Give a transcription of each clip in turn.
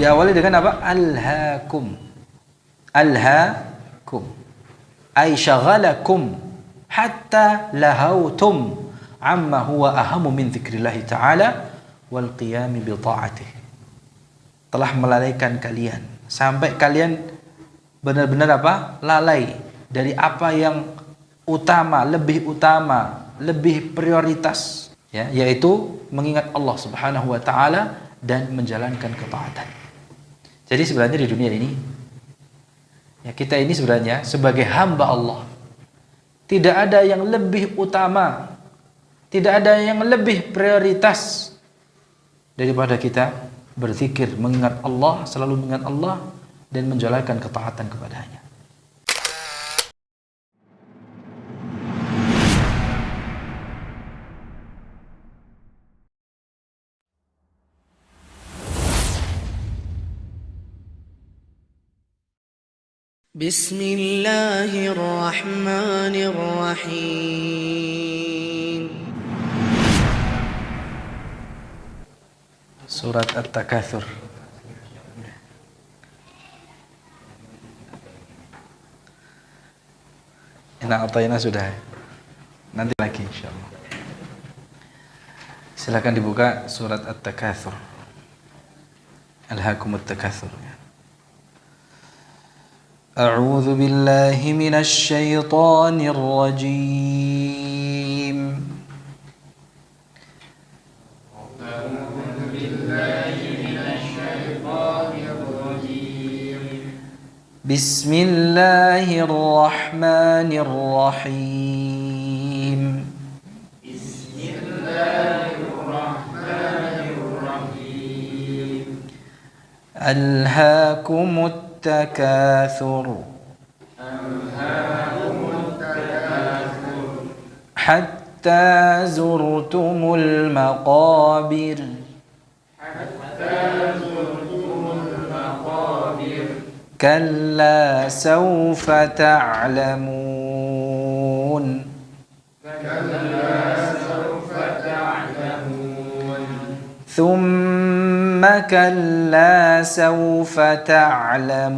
Diawali dengan apa? Alhaakum. Alhaakum. Ay syagalakum hatta lahautum amma huwa ahamu min dzikrillahi ta'ala wal qiyami bi ta'atih. Telah melalaikan kalian sampai kalian benar-benar apa? Lalai dari apa yang utama, lebih prioritas, ya, yaitu mengingat Allah Subhanahu wa taala dan menjalankan ketaatan. Jadi sebenarnya di dunia ini, ya, kita ini sebenarnya sebagai hamba Allah tidak ada yang lebih utama, tidak ada yang lebih prioritas daripada kita berzikir, mengingat Allah, selalu mengingat Allah dan menjalankan ketaatan kepadanya. Bismillahirrahmanirrahim. Surat At-Takatsur. Inna atayna sudah. Nanti lagi insyaallah. Silakan dibuka surat At-Takatsur. Alhaakumut takatsur. A'udzu billahi minasy syaithanir rajim. A'udzu billahi minasy syaithanir rajim. Bismillahirrahmanirrahim. Bismillahirrahmanirrahim. Alhaakumut التكاثر حتى زرتم المقابر كلا سوف تعلمون ثم كلا سوف تعلمون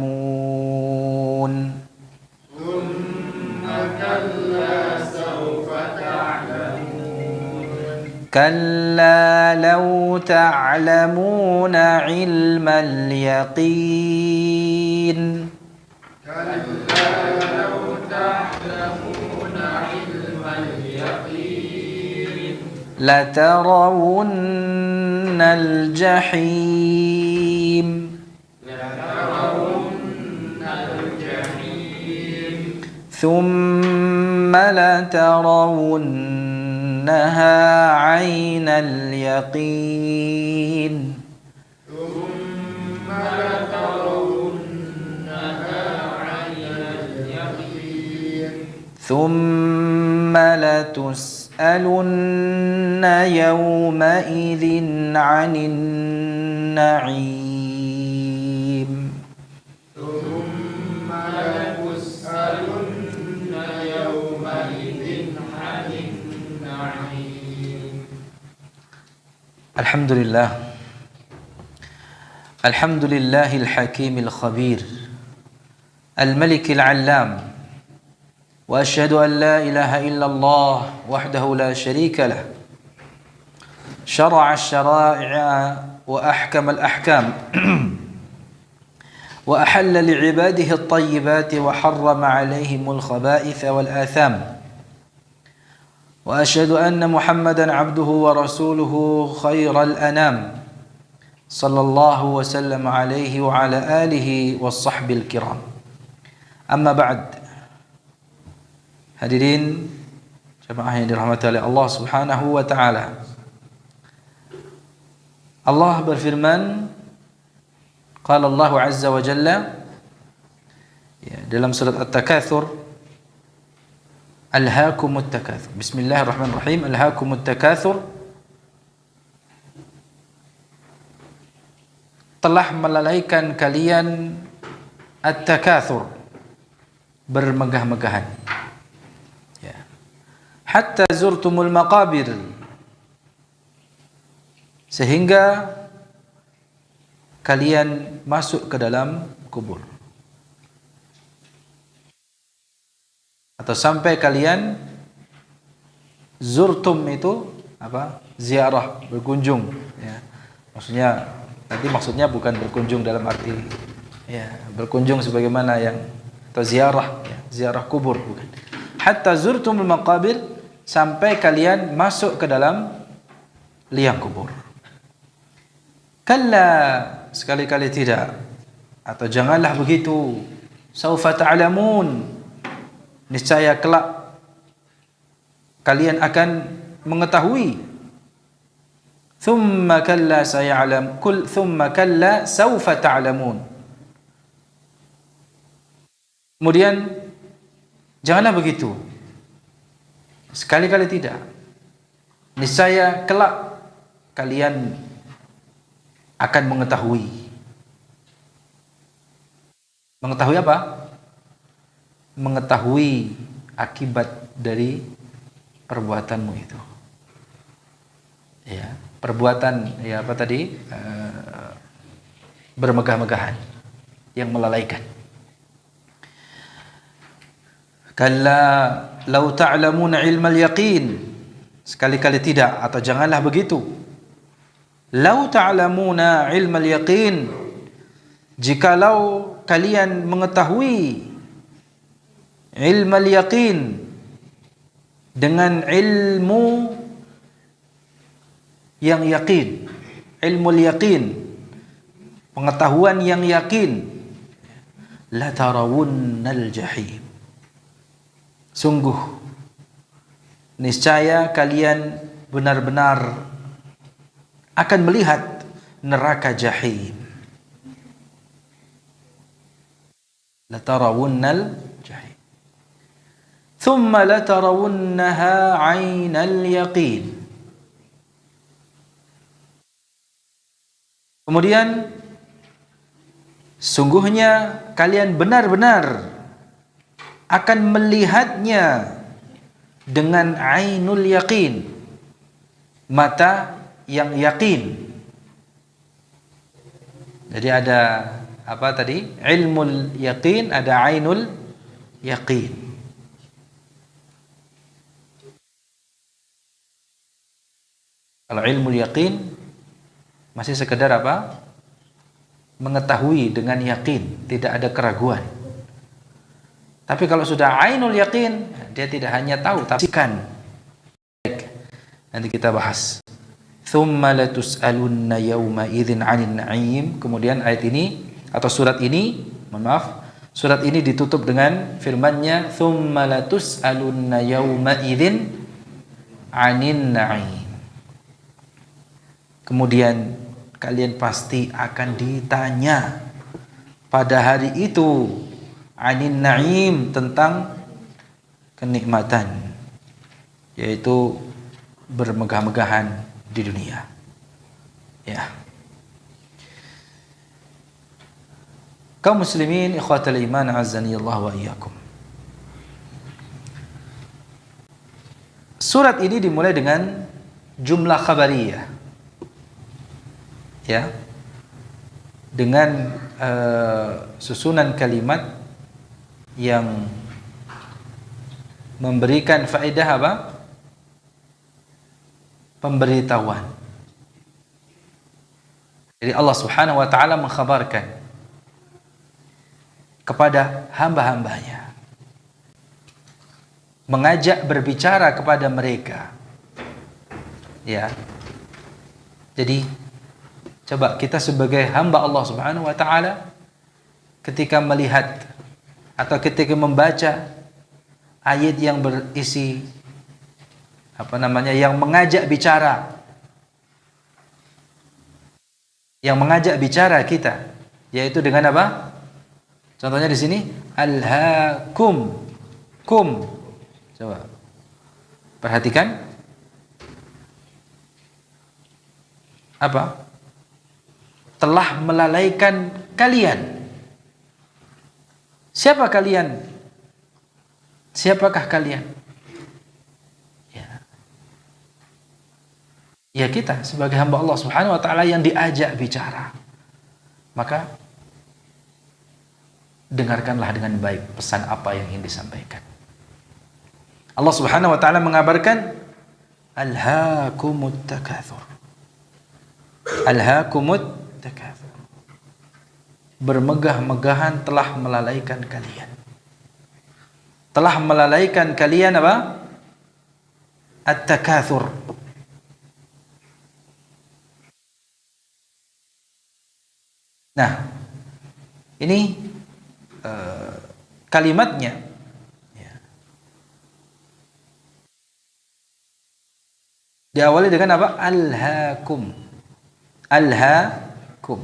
كلا لو تعلمون علم اليقين لترون الجحيم ثم لترونها عين اليقين ثم لتسألن يومئذ عن النعيم الحمد لله الحمد لله الحكيم الخبير الملك العلام وأشهد أن لا إله إلا الله وحده لا شريك له شرع الشرائع وأحكم الأحكام وأحل لعباده الطيبات وحرم عليهم الخبائث والآثام وأشهد أن محمدا عبده ورسوله خير الأنام صلى الله وسلم عليه وعلى آله والصحب الكرام أما بعد. Hadirin jemaah yang dirahmati oleh Allah Subhanahu wa taala. Allah berfirman, qala Allah azza wa jalla, ya, dalam surat At-Takatsur, alhaakumut takatsur. Bismillahirrahmanirrahim. Alhaakumut takatsur, telah melalaikan kalian at-takatsur, bermegah-megahan. Hatta zurtumul maqabir, sehingga kalian masuk ke dalam kubur, atau sampai kalian zurtum itu apa? Ziarah, berkunjung, ya. Maksudnya bukan berkunjung dalam arti ya berkunjung sebagaimana yang atau ziarah, ya, ziarah kubur, bukan. Hatta zurtumul maqabir, sampai kalian masuk ke dalam liang kubur. Kalla, sekali-kali tidak, atau janganlah begitu. Saufa ta'lamun, niscaya kelak kalian akan mengetahui. Thumma kalla saya'lam, thumma kalla saufa ta'lamun. Kemudian janganlah begitu, sekali-kali tidak, niscaya kelak kalian akan mengetahui. Mengetahui apa? Mengetahui akibat dari perbuatanmu itu. Ya, perbuatan ya apa tadi? Bermegah-megahan yang melalaikan. Kalla law ta'lamuna ilmal yaqin, sekali-kali tidak, atau janganlah begitu. Law ta'lamuna ilmal yaqin, jikalau kalian mengetahui ilmal yaqin, dengan ilmu yang yakin, ilmul yaqin, pengetahuan yang yakin, la tarawunnal jahim, sungguh niscaya kalian benar-benar akan melihat neraka jahim. La tarawunnal jahim. Thumma la tarawunnaha 'ainal yaqin. Kemudian sungguhnya kalian benar-benar akan melihatnya dengan ainul yaqin, mata yang yakin. Jadi ada apa tadi? Ilmul yaqin, ada ainul yaqin. Kalau ilmul yaqin masih sekedar apa? Mengetahui dengan yakin, tidak ada keraguan. Tapi kalau sudah ainul yaqin, dia tidak hanya tahu, tapi kan. Nanti kita bahas. Tsumma latus'alunna yawma idzin 'anil na'im. Kemudian ayat ini atau surat ini, surat ini ditutup dengan firman-Nya, tsumma latus'alunna yawma idzin 'anil na'im. Kemudian kalian pasti akan ditanya pada hari itu, anin na'im, tentang kenikmatan, yaitu bermegah-megahan di dunia. Ya. Kaum muslimin ikhwatal iman azani Allah wa iyyakum. Surat ini dimulai dengan jumlah khabariyah. Ya. Dengan susunan kalimat yang memberikan faedah apa? Pemberitahuan. Jadi Allah Subhanahu wa taala mengkhabarkan kepada hamba-hambanya, mengajak berbicara kepada mereka. Ya. Jadi coba kita sebagai hamba Allah Subhanahu wa taala ketika melihat atau ketika membaca ayat yang berisi yang mengajak bicara, kita, yaitu dengan apa? Contohnya di sini alhaakum, kum. Coba perhatikan apa? Telah melalaikan kalian. Siapa kalian? Siapakah kalian? Ya kita sebagai hamba Allah Subhanahu wa taala yang diajak bicara. maka dengarkanlah dengan baik pesan apa yang ingin disampaikan. Allah Subhanahu wa taala mengabarkan alhaakumut takatsur. Alhaakumut takatsur. Bermegah-megahan telah melalaikan kalian. Telah melalaikan kalian apa? At-takatsur. Nah, ini kalimatnya ya, diawali dengan apa? Alhaakum. Alhaakum.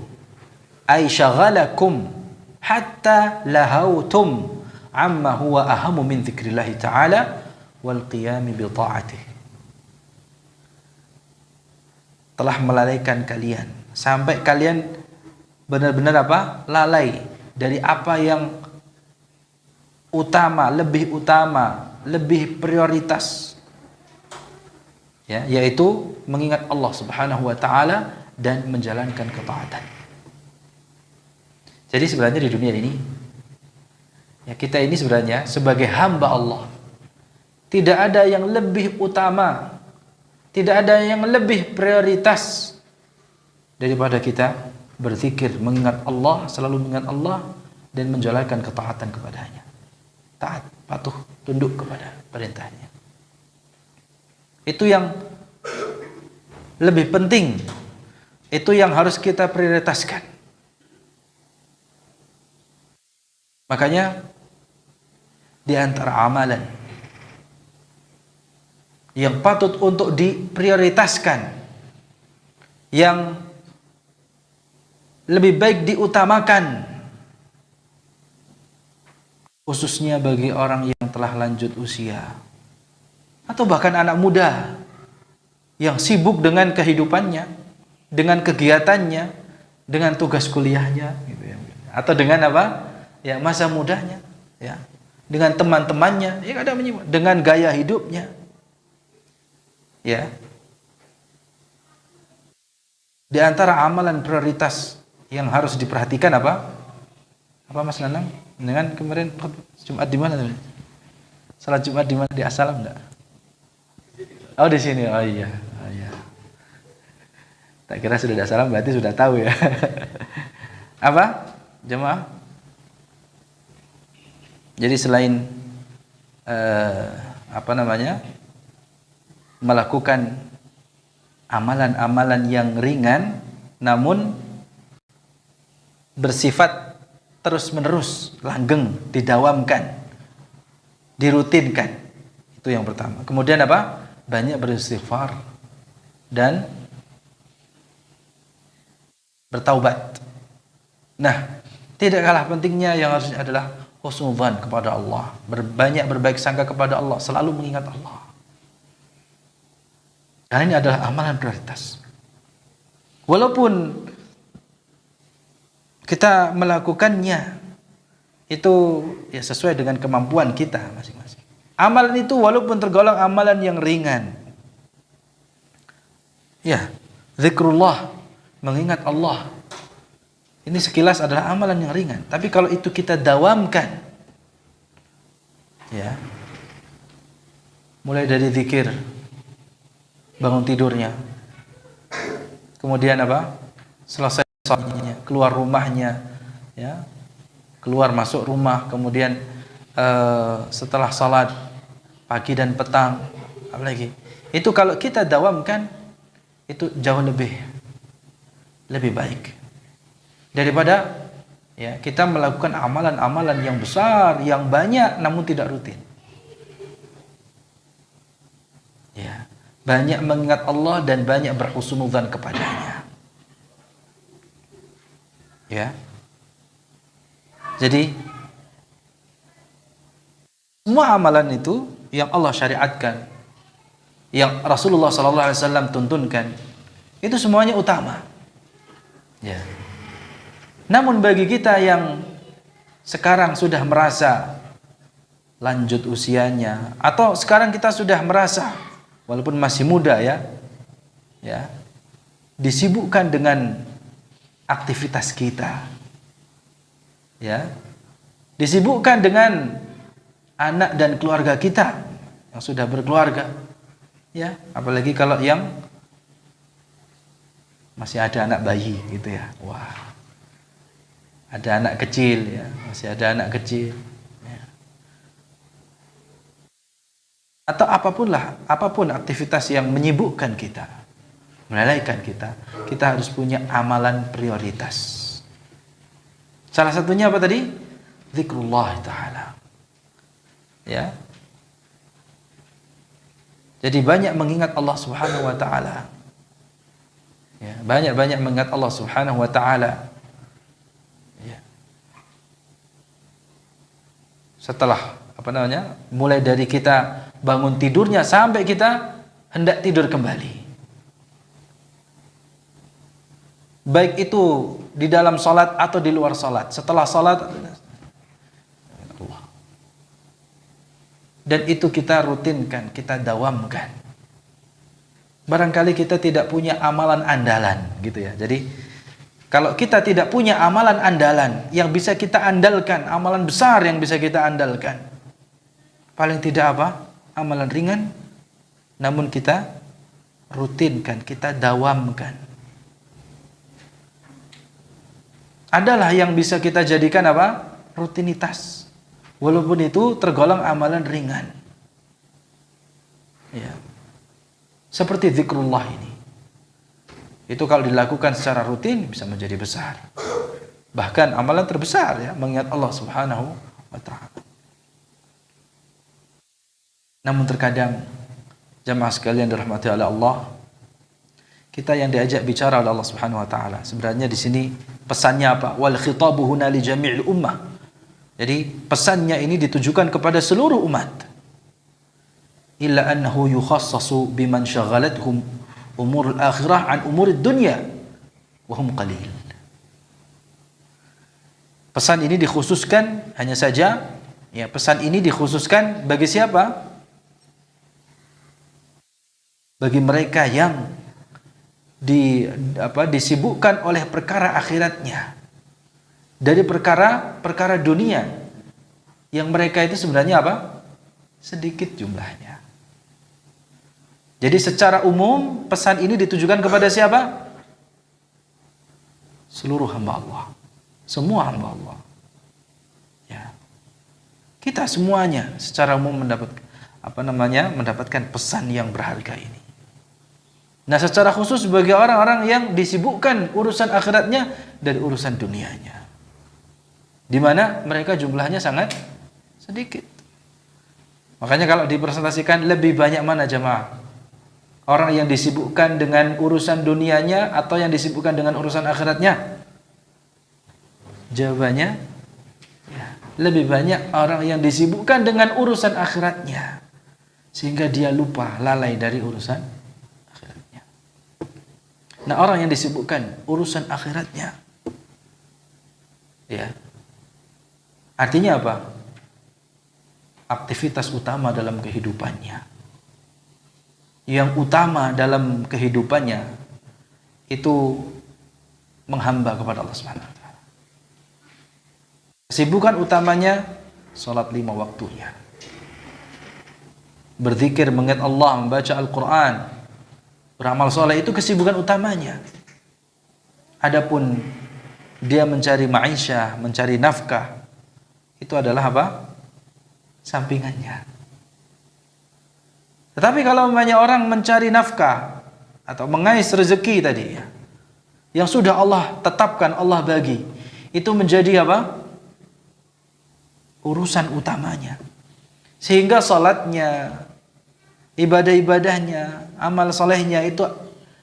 Ay syagalakum hatta lahautum amma huwa ahamu min dzikrillahi ta'ala wal qiyami bi ta'atihi. Telah melalaikan kalian sampai kalian benar-benar apa? Lalai dari apa yang utama, lebih prioritas. Ya, yaitu mengingat Allah Subhanahu wa taala dan menjalankan ketaatan. Jadi sebenarnya di dunia ini ya, kita ini sebenarnya sebagai hamba Allah tidak ada yang lebih utama, tidak ada yang lebih prioritas daripada kita berzikir, mengingat Allah, selalu mengingat Allah dan menjalankan ketaatan kepadanya. Taat, patuh, tunduk kepada perintahnya. Itu yang lebih penting. Itu yang harus kita prioritaskan. Makanya di antara amalan yang patut untuk diprioritaskan, yang lebih baik diutamakan, khususnya bagi orang yang telah lanjut usia atau bahkan anak muda yang sibuk dengan kehidupannya, dengan kegiatannya, dengan tugas kuliahnya gitu ya. Atau dengan apa? Ya, masa mudanya, ya. Dengan teman-temannya, ya ada menyimak, dengan gaya hidupnya. Ya. Di antara amalan prioritas yang harus diperhatikan apa? Apa Mas Nanang? Dengan kemarin Jumat di mana? Salat Jumat di mana? Di As-Salam enggak? Oh, di sini. Oh iya. Oh iya. Tak kira sudah di As-Salam berarti sudah tahu ya. Apa? Jemaah? Jadi selain melakukan amalan-amalan yang ringan namun bersifat terus-menerus, langgeng, didawamkan, dirutinkan. Itu yang pertama. Kemudian apa? Banyak beristighfar dan bertaubat. Nah, tidak kalah pentingnya yang harusnya adalah husnudzan kepada Allah, berbanyak berbaik sangka kepada Allah, selalu mengingat Allah. Karena ini adalah amalan prioritas. Walaupun kita melakukannya itu ya sesuai dengan kemampuan kita masing-masing. Amalan itu walaupun tergolong amalan yang ringan, ya, zikrullah, mengingat Allah, ini sekilas adalah amalan yang ringan. Tapi kalau itu kita dawamkan, ya, mulai dari zikir, bangun tidurnya, kemudian apa? Selesai sholatnya, keluar rumahnya, ya, keluar masuk rumah, kemudian setelah sholat pagi dan petang, apalagi itu kalau kita dawamkan itu jauh lebih baik daripada ya kita melakukan amalan-amalan yang besar, yang banyak namun tidak rutin. Ya, banyak mengingat Allah dan banyak berhusnudzan kepadanya. Ya. Jadi semua amalan itu yang Allah syariatkan, yang Rasulullah SAW tuntunkan, itu semuanya utama. Ya. Namun bagi kita yang sekarang sudah merasa lanjut usianya, atau sekarang kita sudah merasa walaupun masih muda ya, disibukkan dengan aktivitas kita. Ya. Disibukkan dengan anak dan keluarga kita yang sudah berkeluarga. Ya, apalagi kalau yang masih ada anak bayi gitu ya. Wah. Ada anak kecil ya, masih ada anak kecil. Ya. Atau apapun aktivitas yang menyibukkan kita, melalaikan kita harus punya amalan prioritas. Salah satunya apa tadi? Zikrullah ta'ala. Ya. Jadi banyak mengingat Allah Subhanahu wa taala. Ya, banyak mengingat Allah Subhanahu wa taala. Ya. Setelah mulai dari kita bangun tidurnya sampai kita hendak tidur kembali. Baik itu di dalam salat atau di luar salat, setelah salat Allah. Dan itu kita rutinkan, kita dawamkan. Barangkali kita tidak punya amalan andalan gitu ya. Jadi kalau kita tidak punya amalan andalan yang bisa kita andalkan, amalan besar yang bisa kita andalkan, paling tidak apa? Amalan ringan, namun kita rutinkan, kita dawamkan. Adalah yang bisa kita jadikan apa? Rutinitas. Walaupun itu tergolong amalan ringan. Ya. Seperti zikrullah ini. Itu kalau dilakukan secara rutin bisa menjadi besar. Bahkan amalan terbesar ya, mengingat Allah Subhanahu wa taala. Namun terkadang jamaah sekalian dirahmati oleh Allah, kita yang diajak bicara oleh Allah Subhanahu wa taala. Sebenarnya di sini pesannya apa? Wal khitabu huna li jami'il ummah. Jadi pesannya ini ditujukan kepada seluruh umat. Illa annahu yukhassasu biman syagalathum umurul akhirah an umurid dunya wa hum qalil. Pesan ini dikhususkan hanya saja ya, pesan ini dikhususkan bagi siapa? Bagi mereka yang disibukkan oleh perkara akhiratnya dari perkara dunia yang mereka itu sebenarnya apa? Sedikit jumlahnya. Jadi secara umum pesan ini ditujukan kepada siapa? Seluruh hamba Allah. Semua hamba Allah. Ya. Kita semuanya secara umum mendapatkan pesan yang berharga ini. Nah, secara khusus bagi orang-orang yang disibukkan urusan akhiratnya dari urusan dunianya, di mana mereka jumlahnya sangat sedikit. Makanya kalau dipresentasikan lebih banyak mana jamaah? Orang yang disibukkan dengan urusan dunianya atau yang disibukkan dengan urusan akhiratnya? Jawabannya ya, lebih banyak orang yang disibukkan dengan urusan akhiratnya, sehingga dia lupa, lalai dari urusan akhiratnya. Nah, orang yang disibukkan urusan akhiratnya, ya, artinya apa? Aktivitas utama dalam kehidupannya, yang utama dalam kehidupannya itu menghamba kepada Allah Subhanahu wa taala. Kesibukan utamanya salat 5 waktunya. Berzikir, mengingat Allah, membaca Al-Qur'an, beramal soleh, itu kesibukan utamanya. Adapun dia mencari ma'isyah, mencari nafkah, itu adalah apa? Sampingannya. Tetapi kalau banyak orang mencari nafkah atau mengais rezeki tadi ya, yang sudah Allah tetapkan, Allah bagi, itu menjadi apa? Urusan utamanya. Sehingga salatnya, ibadah-ibadahnya, amal solehnya itu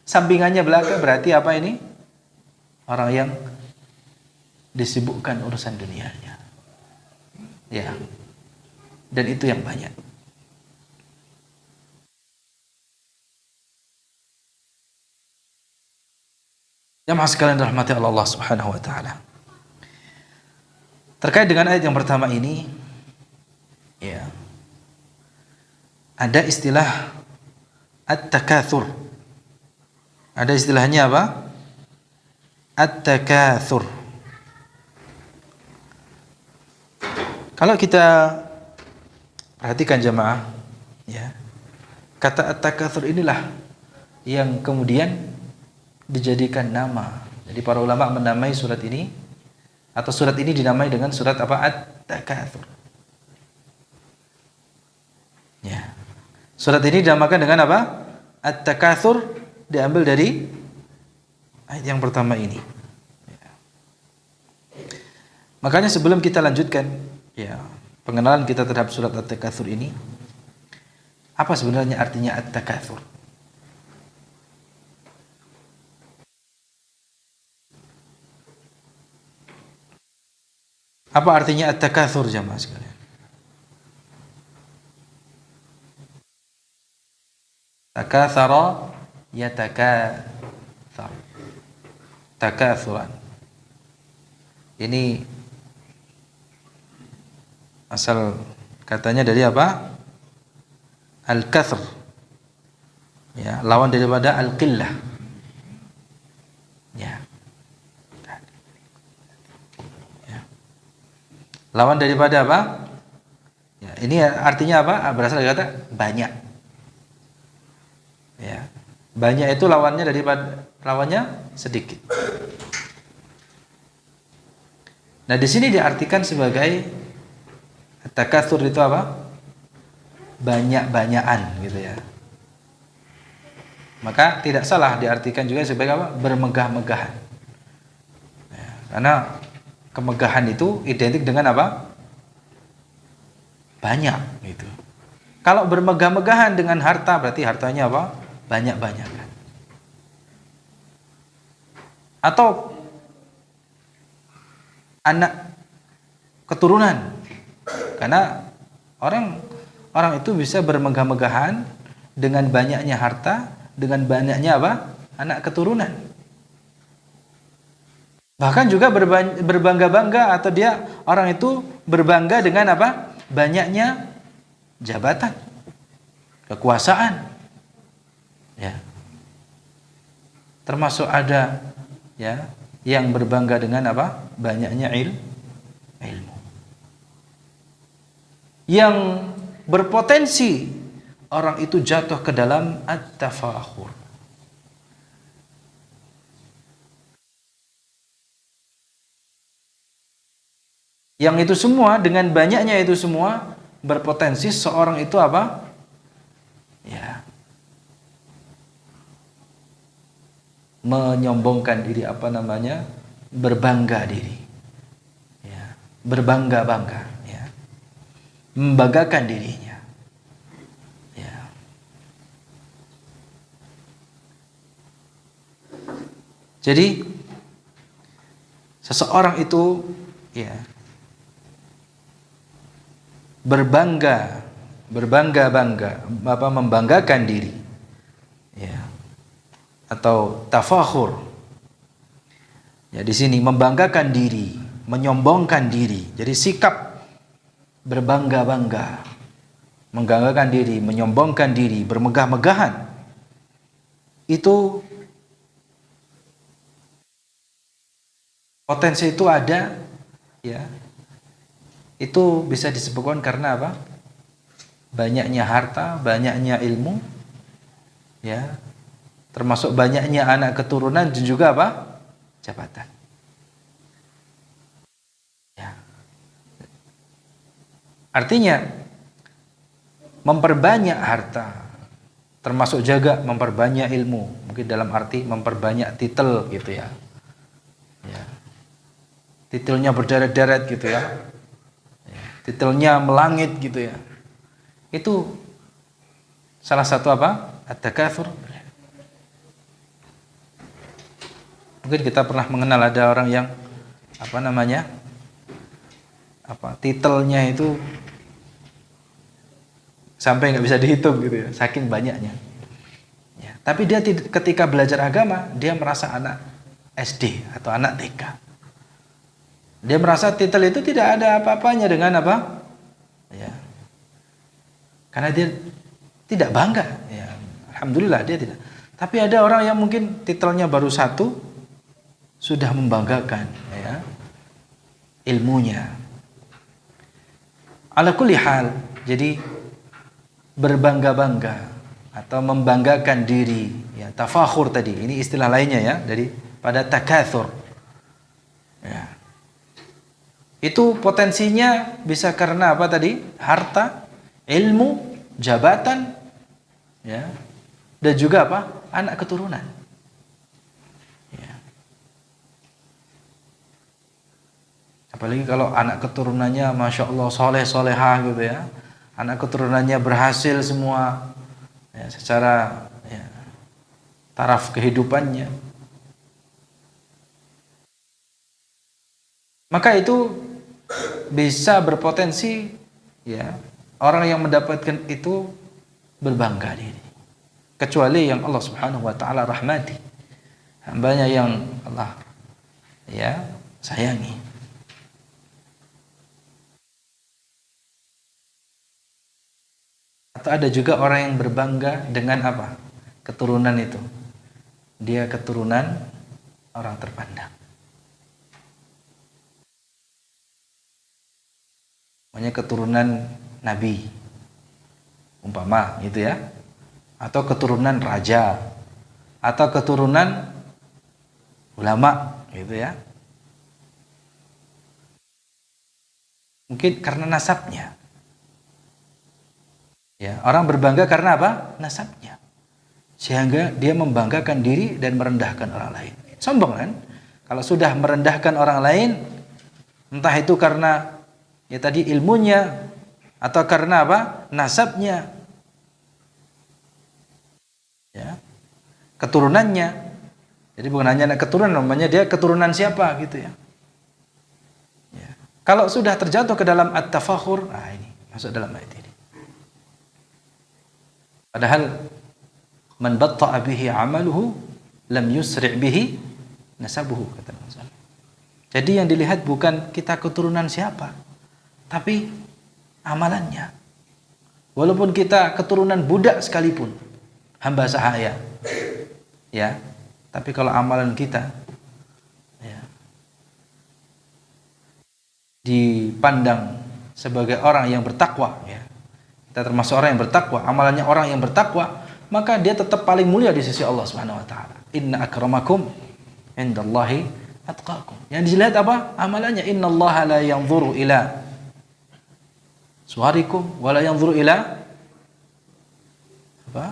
sampingannya belaka. Berarti apa ini? Orang yang disibukkan urusan dunianya. Ya. Dan itu yang banyak. Jamaah sekalian dirahmati Allah Subhanahu wa taala. Terkait dengan ayat yang pertama ini, ya, ada istilah at-takatsur. Ada istilahnya apa? at-takatsur. Kalau kita perhatikan jemaah, ya, kata at-takatsur inilah yang kemudian dijadikan nama. Jadi para ulama menamai surat ini, atau surat ini dinamai dengan surat apa? At-takatsur. Ya. Surat ini dinamakan dengan apa? At-takatsur, diambil dari ayat yang pertama ini. Ya. Makanya sebelum kita lanjutkan, ya, pengenalan kita terhadap surat At-Takatsur ini, apa sebenarnya artinya At-Takatsur? Apa artinya At-Takatsur jamaah sekalian? Takatsara yatakatsar. Takatsuran. Ini asal katanya dari apa? Al-katsr. Ya, lawan daripada al-qillah. Ya. Ya. Lawan daripada apa? Ya, ini artinya apa? Berasal dari kata banyak. Ya. Banyak itu lawannya sedikit. Nah, di sini diartikan sebagai takatsur itu apa? Banyak-banyakan gitu ya. Maka tidak salah diartikan juga sebagai apa? Bermegah-megahan. Ya, karena kemegahan itu identik dengan apa? Banyak gitu. Kalau bermegah-megahan dengan harta berarti hartanya apa? Banyak-banyakan. Atau anak keturunan, karena orang itu bisa bermegah-megahan dengan banyaknya harta, dengan banyaknya apa? Anak keturunan. Bahkan juga berbangga-bangga, atau orang itu berbangga dengan apa? Banyaknya jabatan, kekuasaan. Ya. Termasuk ada, ya, yang berbangga dengan apa? Banyaknya ilmu. Yang berpotensi orang itu jatuh ke dalam at-tafakhur. Yang itu semua, dengan banyaknya itu semua, berpotensi seorang itu apa? Ya, menyombongkan diri, berbangga diri, ya, berbangga-bangga, ya, membanggakan dirinya, ya. Jadi seseorang itu, ya, berbangga-bangga, membanggakan diri, ya, atau tafakhur. Ya, di sini membanggakan diri, menyombongkan diri. Jadi sikap berbangga-bangga, membanggakan diri, menyombongkan diri, bermegah-megahan, itu potensi itu ada, ya. Itu bisa disebabkan karena apa? Banyaknya harta, banyaknya ilmu, ya, termasuk banyaknya anak keturunan, dan juga apa? Jabatan. Ya. Artinya memperbanyak harta, termasuk juga memperbanyak ilmu, mungkin dalam arti memperbanyak titel gitu ya. Ya. Titelnya berderet-deret gitu ya. Titelnya melangit gitu ya. Itu salah satu apa? At-takatsur. Mungkin kita pernah mengenal ada orang yang titelnya itu sampai nggak bisa dihitung gitu ya, saking banyaknya. Ya, tapi dia ketika belajar agama, dia merasa anak SD atau anak TK. Dia merasa titel itu tidak ada apa-apanya dengan apa? Ya. Karena dia tidak bangga. Ya. Alhamdulillah dia tidak. Tapi ada orang yang mungkin titelnya baru 1, sudah membanggakan ya ilmunya. Ala kulli hal, jadi berbangga-bangga atau membanggakan diri ya, tafakhur tadi, ini istilah lainnya ya, dari pada takatsur ya. Itu potensinya bisa karena apa tadi? Harta, ilmu, jabatan ya, dan juga apa? Anak keturunan ya. Apalagi kalau anak keturunannya Masya Allah soleh solehah gitu ya, anak keturunannya berhasil semua ya, secara ya, taraf kehidupannya, maka itu bisa berpotensi ya orang yang mendapatkan itu berbangga diri, kecuali yang Allah Subhanahu wa taala rahmati, hambanya yang Allah ya sayangi. Atau ada juga orang yang berbangga dengan apa? Keturunan itu. Dia keturunan orang terpandang. Makanya keturunan Nabi. Umpama gitu ya. Atau keturunan raja. Atau keturunan ulama gitu ya. Mungkin karena nasabnya. Ya, orang berbangga karena apa? Nasabnya. Sehingga dia membanggakan diri dan merendahkan orang lain. Sombong kan? Kalau sudah merendahkan orang lain, entah itu karena ya tadi ilmunya atau karena apa? Nasabnya. Ya. Keturunannya. Jadi bukan hanya anak keturunan, namanya dia keturunan siapa gitu ya. Ya. Kalau sudah terjatuh ke dalam at-tafakhur, nah ini masuk dalam ayat ini. Padahal man batta'a bihi 'amaluhu lam yusri' bihi nasabuhu, kata Rasul. Jadi yang dilihat bukan kita keturunan siapa, tapi amalannya. Walaupun kita keturunan budak sekalipun, hamba sahaya. Ya, tapi kalau amalan kita ya, dipandang sebagai orang yang bertakwa ya, kita termasuk orang yang bertakwa, amalannya orang yang bertakwa, maka dia tetap paling mulia di sisi Allah Subhanahu wa taala. Inna akramakum indallahi atqakum. Yang dilihat apa? Amalannya. Innallaha la yanzuru ila suwarikum wa la yanzuru ila apa?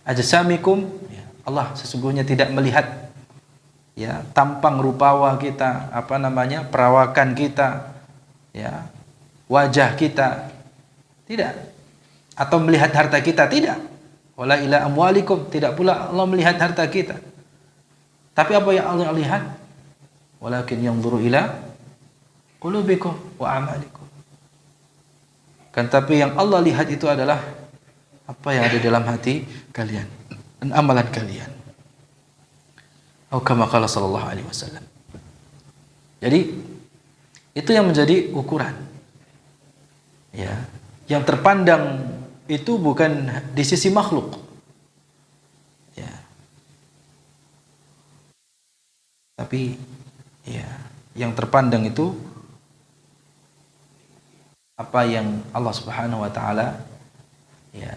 Ajsamikum. Ya, Allah sesungguhnya tidak melihat ya tampang rupawa kita, apa namanya? Perawakan kita, ya, wajah kita, tidak, atau melihat harta kita, tidak, wala ila amwalikum, tidak pula Allah melihat harta kita, tapi apa yang Allah lihat? Walakin yanzuru ila qulubikum wa amalikum, kan tapi yang Allah lihat itu adalah apa yang ada dalam hati kalian dan amalan kalian. Atau kama qala sallallahu alaihi wasallam. Jadi itu yang menjadi ukuran. Ya, yang terpandang itu bukan di sisi makhluk. Ya. Tapi ya, yang terpandang itu apa yang Allah Subhanahu wa taala ya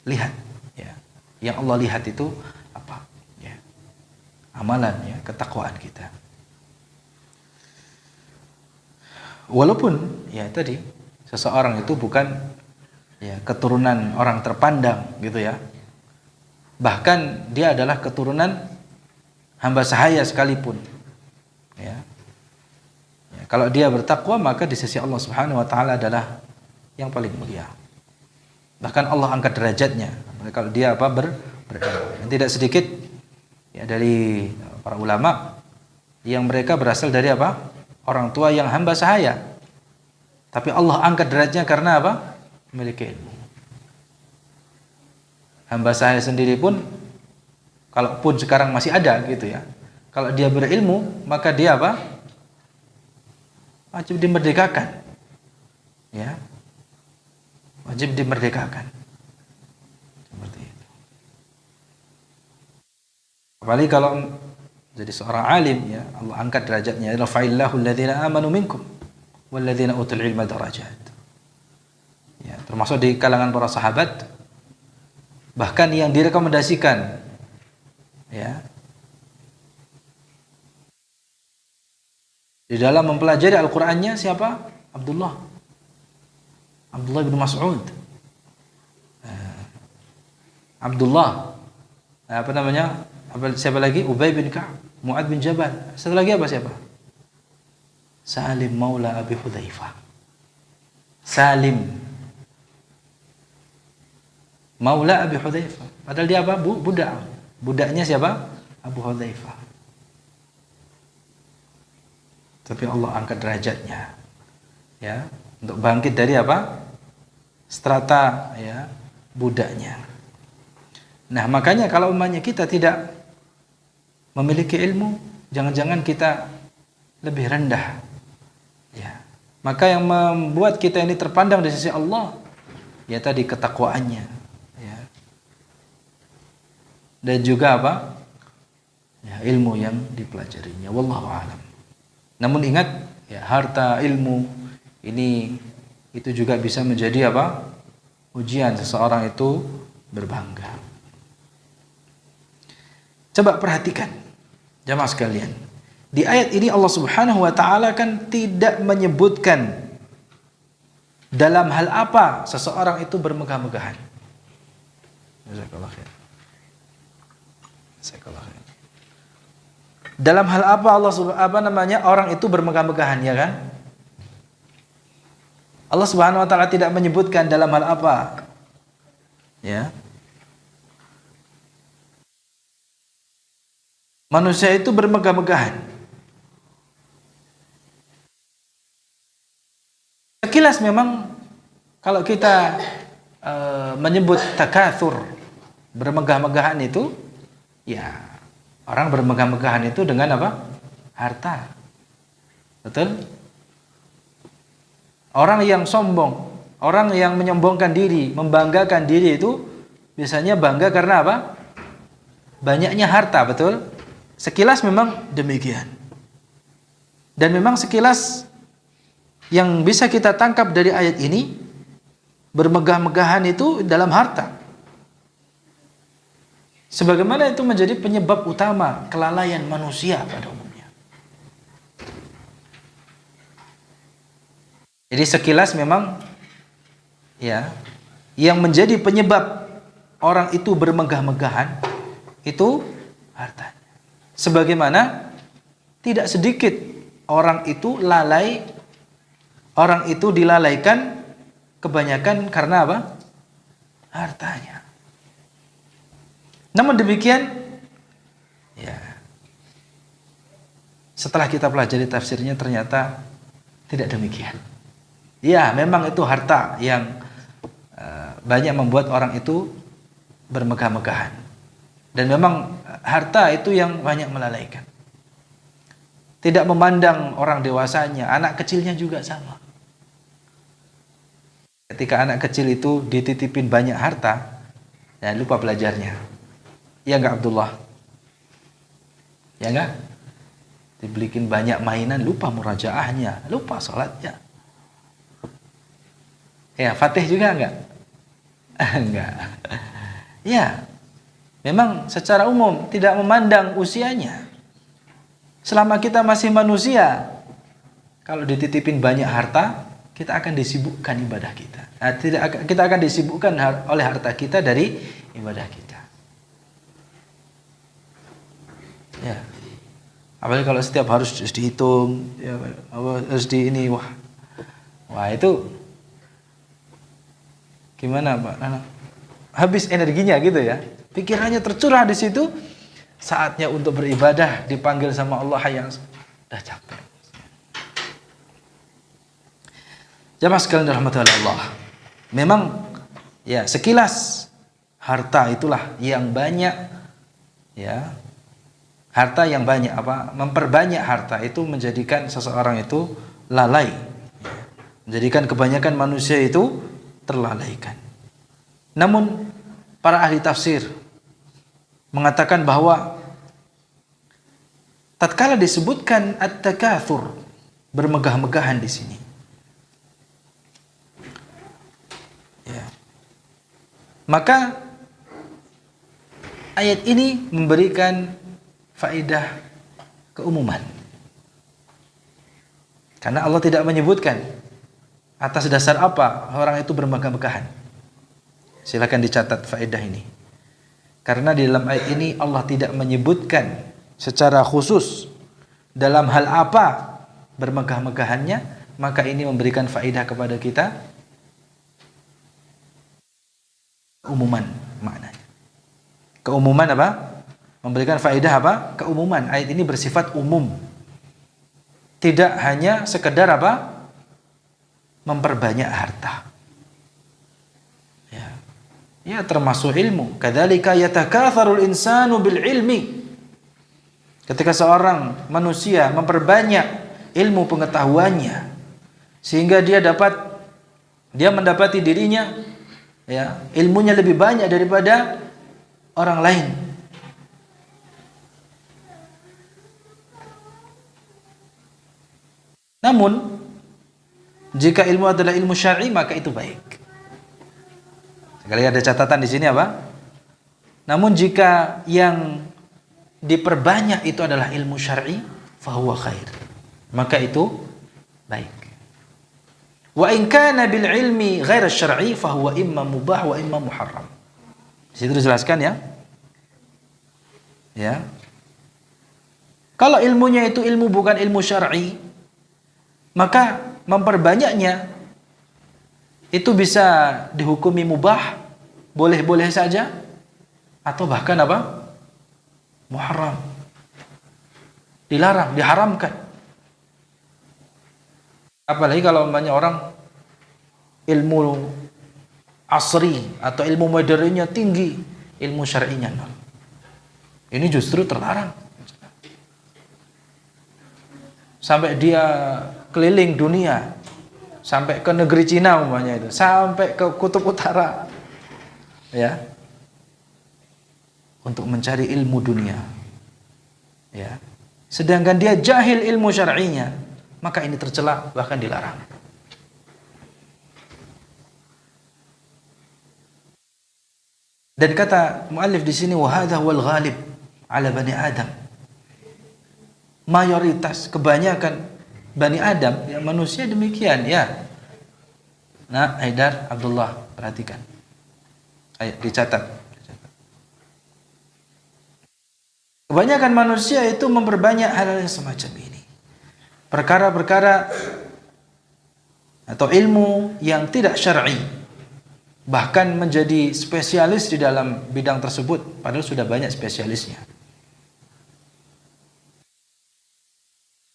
lihat ya. Yang Allah lihat itu apa? Ya. Amalan ya, ketakwaan kita. Walaupun ya tadi seseorang itu bukan ya keturunan orang terpandang gitu ya. Bahkan dia adalah keturunan hamba sahaya sekalipun. Ya. Ya, kalau dia bertakwa maka di sisi Allah Subhanahu wa taala adalah yang paling mulia. Bahkan Allah angkat derajatnya kalau dia apa berilmu. Tidak sedikit ya dari para ulama yang mereka berasal dari apa? Orang tua yang hamba sahaya. Tapi Allah angkat derajatnya karena apa? Memiliki ilmu. Hamba sahaya sendiri pun kalaupun sekarang masih ada gitu ya. Kalau dia berilmu, maka dia apa? Wajib dimerdekakan. Ya. Wajib dimerdekakan. Seperti itu. Apalagi kalau jadi seorang alim, ya Allah angkat derajatnya. Rafa'illahu alladhina amanu minkum walladzina utul ilma darajat. Ya, termasuk di kalangan para sahabat, bahkan yang direkomendasikan, ya, di dalam mempelajari Al-Qur'annya siapa? Abdullah bin Mas'ud. Apa namanya? Siapa lagi? Ubay bin Ka'ab, Mu'ad bin Jabal. Satu lagi apa siapa? Salim maula Abi Hudzaifah. Salim maula Abi Hudzaifah. Padahal dia apa? Budak. Budaknya siapa? Abu Hudzaifah. Tapi Allah angkat derajatnya, ya, untuk bangkit dari apa? Strata, ya, budaknya. Nah, makanya kalau umpamanya kita tidak memiliki ilmu, jangan-jangan kita lebih rendah. Ya. Maka yang membuat kita ini terpandang di sisi Allah, ya tadi ketakwaannya, ya. Dan juga apa? Ya, ilmu yang dipelajarinya. Wallahu a'lam. Namun ingat, ya, harta, ilmu ini itu juga bisa menjadi apa? Ujian seseorang itu berbangga. Coba perhatikan, jamaah sekalian. Di ayat ini Allah Subhanahu wa taala kan tidak menyebutkan dalam hal apa seseorang itu bermegah-megahan. Jazakallahu khair. Dalam hal apa orang itu bermegah-megahan, ya kan? Allah Subhanahu wa taala tidak menyebutkan dalam hal apa. Ya. Manusia itu bermegah-megahan. Sekilas memang kalau kita menyebut takatsur, bermegah-megahan itu, ya, orang bermegah-megahan itu dengan apa? Harta. Betul? Orang yang sombong, orang yang menyombongkan diri, membanggakan diri itu biasanya bangga karena apa? Banyaknya harta, betul? Sekilas memang demikian. Dan memang sekilas yang bisa kita tangkap dari ayat ini, bermegah-megahan itu dalam harta. Sebagaimana itu menjadi penyebab utama kelalaian manusia pada umumnya. Jadi sekilas memang, ya, yang menjadi penyebab orang itu bermegah-megahan itu hartanya. Sebagaimana tidak sedikit orang itu lalai, orang itu dilalaikan kebanyakan karena apa? Hartanya. Namun demikian, ya, setelah kita pelajari tafsirnya ternyata tidak demikian. Ya, memang itu harta yang banyak membuat orang itu bermegah-megahan. Dan memang harta itu yang banyak melalaikan. Tidak memandang orang dewasanya, anak kecilnya juga sama. Ketika anak kecil itu dititipin banyak harta, ya lupa belajarnya. Ya enggak Abdullah? Ya enggak? Dibelikin banyak mainan, lupa murajaahnya, lupa sholatnya. Ya, Fatih juga enggak? Enggak. Ya, memang secara umum tidak memandang usianya. Selama kita masih manusia, kalau dititipin banyak harta, kita akan disibukkan ibadah kita. Nah, kita akan disibukkan oleh harta kita dari ibadah kita. Ya. Apalagi kalau setiap harus dihitung, ya, harus di ini, wah itu gimana Pak Nana? Habis energinya gitu ya. Pikirannya tercurah di situ. Saatnya untuk beribadah, dipanggil sama Allah yang sudah capek. Jamaah sekalian dirahmati oleh Allah. Memang, ya, sekilas harta itulah yang banyak, ya. Harta yang banyak apa? Memperbanyak harta itu menjadikan seseorang itu lalai. Menjadikan kebanyakan manusia itu terlalaikan. Namun para ahli tafsir mengatakan bahwa tatkala disebutkan at-takatsur, bermegah-megahan di sini. Ya. Maka ayat ini memberikan faedah keumuman. Karena Allah tidak menyebutkan atas dasar apa orang itu bermegah-megahan. Silakan dicatat faedah ini. Karena di dalam ayat ini Allah tidak menyebutkan secara khusus dalam hal apa bermegah-megahannya, maka ini memberikan faedah kepada kita keumuman maknanya. Keumuman apa? Memberikan faedah apa? Keumuman. Ayat ini bersifat umum. Tidak hanya sekedar apa? Memperbanyak harta. Ya, termasuk ilmu. Kadzalika yatakatsarul insanu bil ilmi. Ketika seorang manusia memperbanyak ilmu pengetahuannya sehingga dia mendapati dirinya ya, ilmunya lebih banyak daripada orang lain. Namun jika ilmu adalah ilmu syar'i maka itu baik. Sekali ada catatan di sini apa? Namun jika yang diperbanyak itu adalah ilmu syar'i, fahuwa khair. Maka itu baik. Wa in kana bil ilmi ghair syar'i fahuwa imma mubah wa imma muharram. Di situ dijelaskan ya. Ya. Kalau ilmunya itu ilmu bukan ilmu syar'i, maka memperbanyaknya itu bisa dihukumi mubah, boleh-boleh saja, atau bahkan apa? Muharram. Dilarang, diharamkan. Apalagi kalau banyak orang ilmu asri atau ilmu modernnya tinggi, ilmu syar'inya nol. Ini justru terlarang. Sampai dia keliling dunia, sampai ke negeri Cina umpamanya itu, sampai ke kutub utara, ya, untuk mencari ilmu dunia, ya. Sedangkan dia jahil ilmu syar'inya, maka ini tercela, bahkan dilarang. Dan kata muallif di sini, wa hadha wal ghalib ala bani Adam. Mayoritas, kebanyakan Bani Adam, ya manusia demikian ya. Nah, Haidar, Abdullah, perhatikan. Ayo dicatat. Kebanyakan manusia itu memperbanyak hal yang semacam ini. Perkara-perkara atau ilmu yang tidak syar'i. Bahkan menjadi spesialis di dalam bidang tersebut, padahal sudah banyak spesialisnya.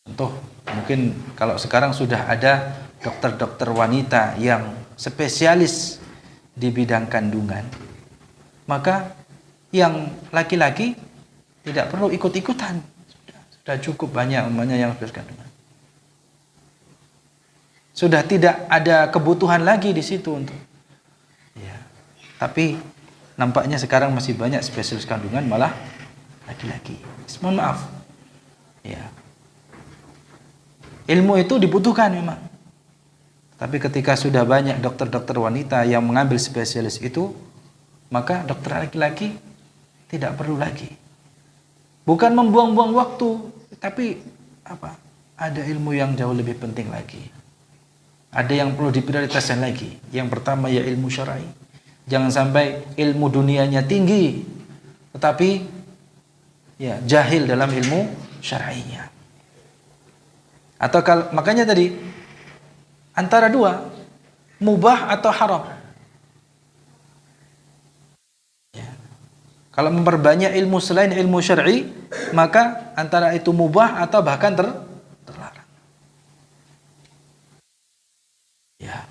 Contoh, mungkin kalau sekarang sudah ada dokter-dokter wanita yang spesialis di bidang kandungan, maka yang laki-laki tidak perlu ikut-ikutan. Sudah cukup banyak umpamanya yang spesialis kandungan. Sudah tidak ada kebutuhan lagi di situ untuk. Ya. Tapi nampaknya sekarang masih banyak spesialis kandungan malah laki-laki. Mohon maaf. Ya. Ilmu itu dibutuhkan memang. Tapi ketika sudah banyak dokter-dokter wanita yang mengambil spesialis itu, maka dokter laki-laki tidak perlu lagi. Bukan membuang-buang waktu, tapi apa? Ada ilmu yang jauh lebih penting lagi. Ada yang perlu diprioritaskan lagi. Yang pertama ya ilmu syar'i. Jangan sampai ilmu dunianya tinggi, tetapi ya jahil dalam ilmu syar'inya. Atau makanya tadi antara dua, mubah atau haram. Ya. Kalau memperbanyak ilmu selain ilmu syar'i, maka antara itu mubah atau bahkan terlarang. Ya.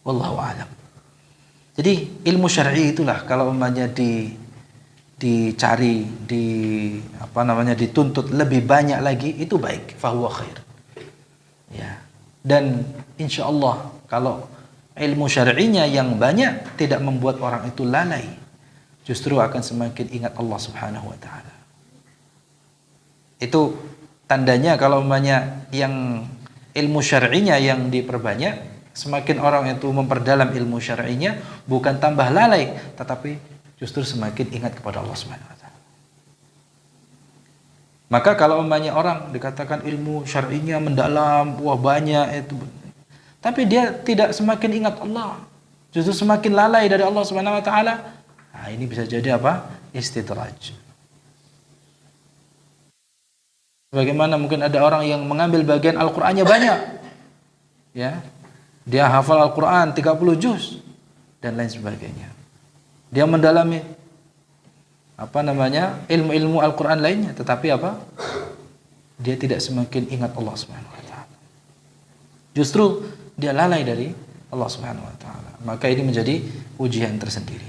Wallahu a'lam. Jadi ilmu syar'i itulah kalau umpamanya dicari, dituntut lebih banyak lagi, itu baik, fahuwa khair. Ya. Dan insya Allah kalau ilmu syar'inya yang banyak tidak membuat orang itu lalai, justru akan semakin ingat Allah Subhanahu wa ta'ala. Itu tandanya kalau umpamanya yang ilmu syar'inya yang diperbanyak, semakin orang itu memperdalam ilmu syar'inya, bukan tambah lalai, tetapi justru semakin ingat kepada Allah Subhanahu wa taala. Maka kalau umpamanya orang dikatakan ilmu syar'inya mendalam, wah banyak itu, tapi dia tidak semakin ingat Allah, justru semakin lalai dari Allah Subhanahu wa taala, nah ini bisa jadi apa? Istidraj. Bagaimana mungkin ada orang yang mengambil bagian Al-Qur'annya banyak, ya, dia hafal Al-Quran 30 juz dan lain sebagainya. Dia mendalami ilmu-ilmu Al-Quran lainnya, tetapi apa? Dia tidak semakin ingat Allah Subhanahu wa taala. Justru dia lalai dari Allah Subhanahu wa taala. Maka ini menjadi ujian tersendiri.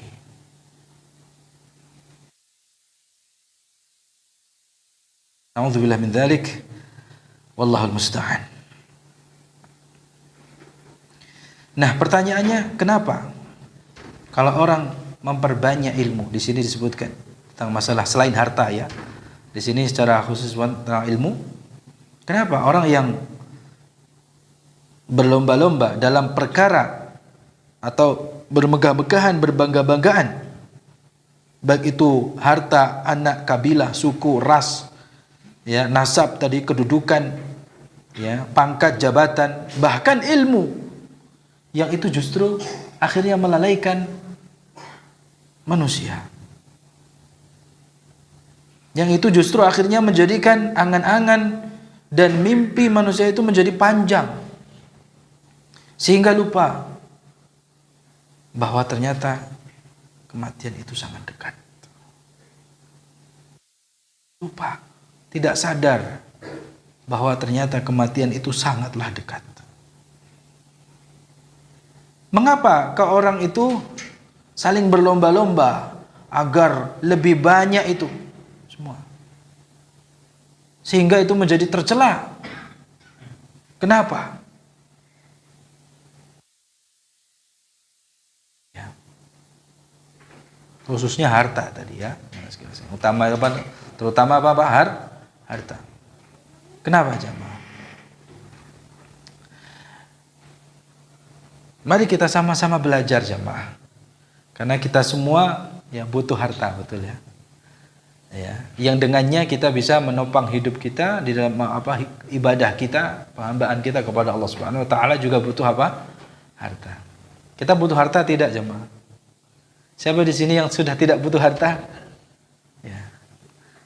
A'udzubillah min dzalik, wallahul musta'an. Nah, pertanyaannya, kenapa kalau orang memperbanyak ilmu, di sini disebutkan tentang masalah selain harta ya. Di sini secara khusus tentang ilmu. Kenapa orang yang berlomba-lomba dalam perkara atau bermegah-megahan, berbangga-banggaan, baik itu harta, anak, kabilah, suku, ras, ya, nasab tadi, kedudukan, ya, pangkat, jabatan, bahkan ilmu, yang itu justru akhirnya melalaikan manusia. Yang itu justru akhirnya menjadikan angan-angan dan mimpi manusia itu menjadi panjang, sehingga lupa bahwa ternyata kematian itu sangat dekat. Lupa, tidak sadar bahwa ternyata kematian itu sangatlah dekat. Mengapa ke orang itu saling berlomba-lomba agar lebih banyak itu semua, sehingga itu menjadi tercela? Kenapa? Ya. Khususnya harta tadi ya. Terutama apa? Harta. Kenapa jemaah? Mari kita sama-sama belajar jemaah. Karena kita semua ya butuh harta, betul ya. Ya, yang dengannya kita bisa menopang hidup kita di dalam ibadah kita, penghambaan kita kepada Allah Subhanahu wa taala juga butuh apa? Harta. Kita butuh harta tidak jemaah? Siapa di sini yang sudah tidak butuh harta? Ya.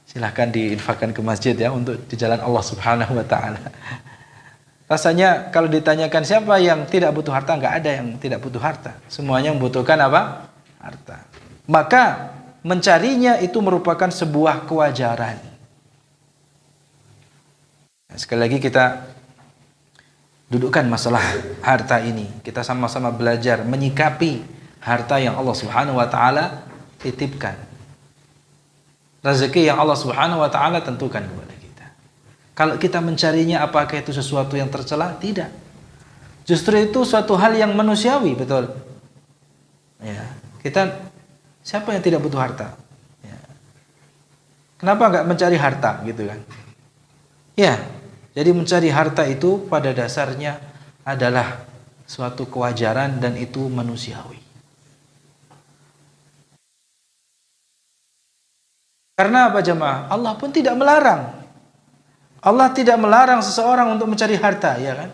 Silahkan diinfakkan ke masjid ya untuk di jalan Allah Subhanahu wa taala. Rasanya kalau ditanyakan siapa yang tidak butuh harta, enggak ada yang tidak butuh harta. Semuanya membutuhkan apa? Harta. Maka mencarinya itu merupakan sebuah kewajaran. Sekali lagi kita dudukkan masalah harta ini. Kita sama-sama belajar menyikapi harta yang Allah Subhanahu wa taala titipkan. Rezeki yang Allah Subhanahu wa taala tentukan kepada kita. Kalau kita mencarinya, apakah itu sesuatu yang tercela? Tidak. Justru itu suatu hal yang manusiawi, betul. Ya, siapa yang tidak butuh harta? Ya. Kenapa enggak mencari harta gitu kan? Ya, jadi mencari harta itu pada dasarnya adalah suatu kewajaran dan itu manusiawi. Karena apa jemaah? Allah pun tidak melarang. Allah tidak melarang seseorang untuk mencari harta, ya kan?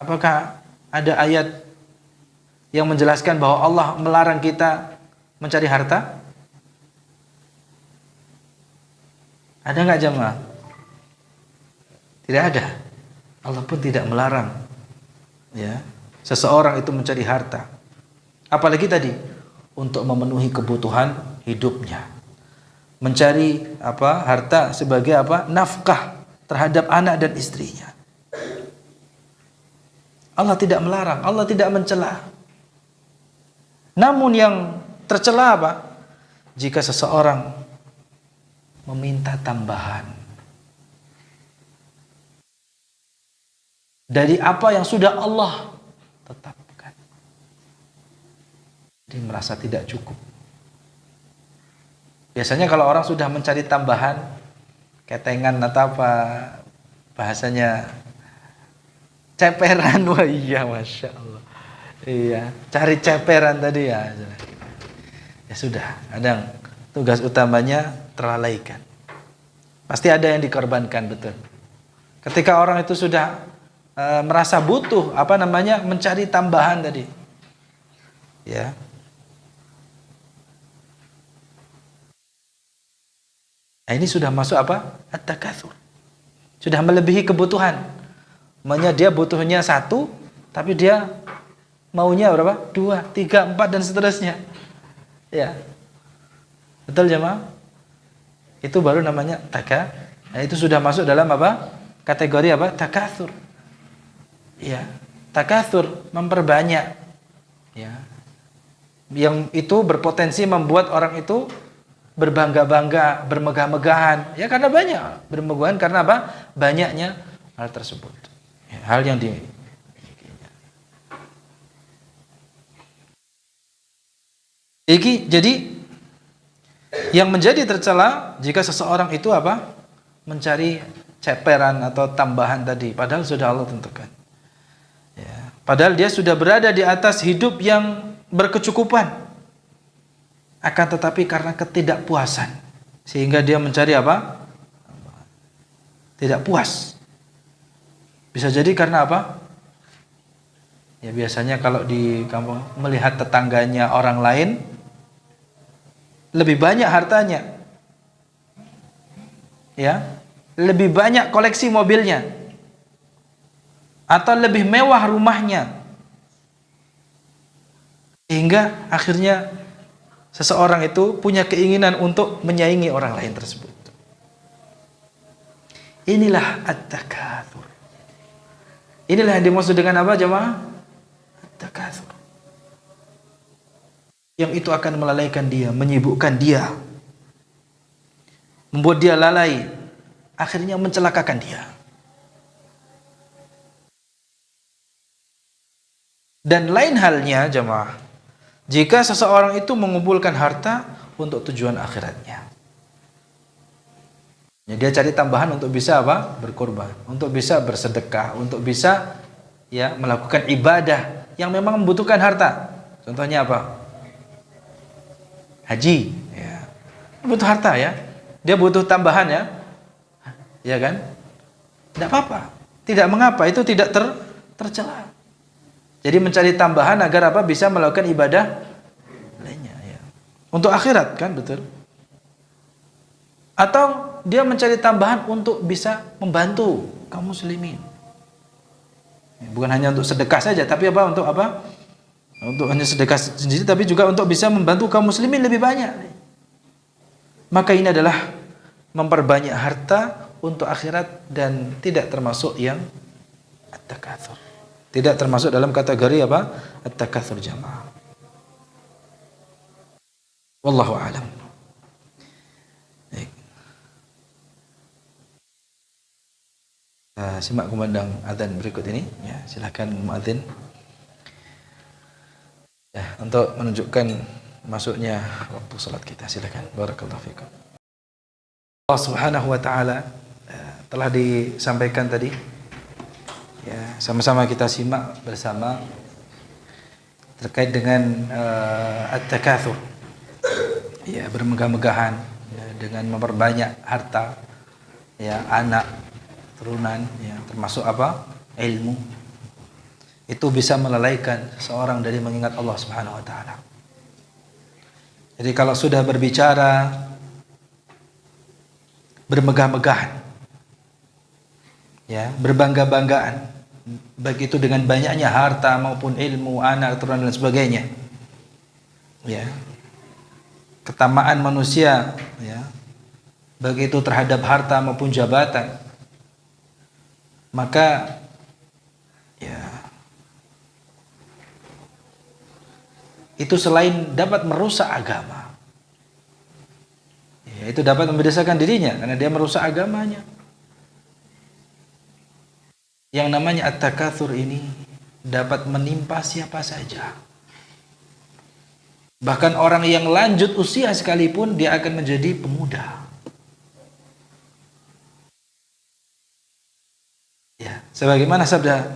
Apakah ada ayat yang menjelaskan bahwa Allah melarang kita mencari harta? Ada nggak jemaah? Tidak ada. Allah pun tidak melarang ya seseorang itu mencari harta. Apalagi tadi untuk memenuhi kebutuhan hidupnya. Mencari harta sebagai nafkah terhadap anak dan istrinya. Allah tidak melarang, Allah tidak mencela. Namun yang tercela apa? Jika seseorang meminta tambahan dari apa yang sudah Allah tetapkan. Dia merasa tidak cukup. Biasanya kalau orang sudah mencari tambahan, ketengan atau apa bahasanya, ceperan, wah iya, masya Allah, iya, cari ceperan tadi ya. Ya sudah, kadang tugas utamanya terlalaikan. Pasti ada yang dikorbankan, betul. Ketika orang itu sudah merasa butuh, mencari tambahan tadi, ya. Nah, ini sudah masuk apa? At-takatsur. Sudah melebihi kebutuhan. Makanya dia butuhnya 1, tapi dia maunya berapa? 2, 3, 4 dan seterusnya. Ya. Betul jemaah? Itu baru namanya Nah, itu sudah masuk dalam apa? Kategori apa? Takatsur. Ya. Takatsur, memperbanyak. Ya. Yang itu berpotensi membuat orang itu berbangga-bangga, bermegah-megahan. Ya karena banyak. Bermegah-megahan karena apa? Banyaknya hal tersebut. Ya, hal yang jadi yang menjadi tercela jika seseorang itu apa? Mencari ceperan atau tambahan tadi, padahal sudah Allah tentukan. Ya, padahal dia sudah berada di atas hidup yang berkecukupan. Akan tetapi karena ketidakpuasan sehingga dia mencari apa? Tidak puas. Bisa jadi karena apa? Ya biasanya kalau di kampung melihat tetangganya orang lain lebih banyak hartanya. Ya, lebih banyak koleksi mobilnya. Atau lebih mewah rumahnya. Sehingga akhirnya seseorang itu punya keinginan untuk menyaingi orang lain tersebut. Inilah at-takatsur. Inilah yang dimaksud dengan apa jemaah? At-takatsur. Yang itu akan melalaikan dia, menyibukkan dia, membuat dia lalai, akhirnya mencelakakan dia. Dan lain halnya jemaah, jika seseorang itu mengumpulkan harta untuk tujuan akhiratnya. Ya, dia cari tambahan untuk bisa apa? Berkorban, untuk bisa bersedekah, untuk bisa ya melakukan ibadah yang memang membutuhkan harta. Contohnya apa? Haji, ya. Butuh harta ya. Dia butuh tambahan ya. Ya kan? Tidak apa-apa. Tidak mengapa, itu tidak tercela. Jadi mencari tambahan agar apa? Bisa melakukan ibadah lainnya ya. Untuk akhirat kan, betul? Atau dia mencari tambahan untuk bisa membantu kaum muslimin. Bukan hanya untuk sedekah saja, tapi apa? Untuk apa? Untuk hanya sedekah sendiri, tapi juga untuk bisa membantu kaum muslimin lebih banyak. Maka ini adalah memperbanyak harta untuk akhirat dan tidak termasuk yang at-takatsur. Tidak termasuk dalam kategori apa? At-takatsur jamaah. Wallahu a'lam. Simak kumandang azan berikut ini ya, silakan muadzin ya untuk menunjukkan masuknya waktu salat kita. Silakan. Barakallahu fikum. Allah Subhanahu wa taala telah disampaikan tadi ya, sama-sama kita simak bersama terkait dengan at-takatsur ya, bermegah-megahan ya, dengan memperbanyak harta ya, anak, turunan ya, termasuk apa? Ilmu. Itu bisa melalaikan seorang dari mengingat Allah Subhanahu wa taala. Jadi kalau sudah berbicara bermegah-megahan ya, berbangga-banggaan, baik itu dengan banyaknya harta maupun ilmu, anak, turunan dan sebagainya. Ya. Ketamaan manusia ya, baik itu terhadap harta maupun jabatan, maka ya itu selain dapat merusak agama ya, itu dapat membinasakan dirinya karena dia merusak agamanya. Yang namanya at-takatsur ini dapat menimpa siapa saja. Bahkan orang yang lanjut usia sekalipun dia akan menjadi pemuda. Ya, sebagaimana sabda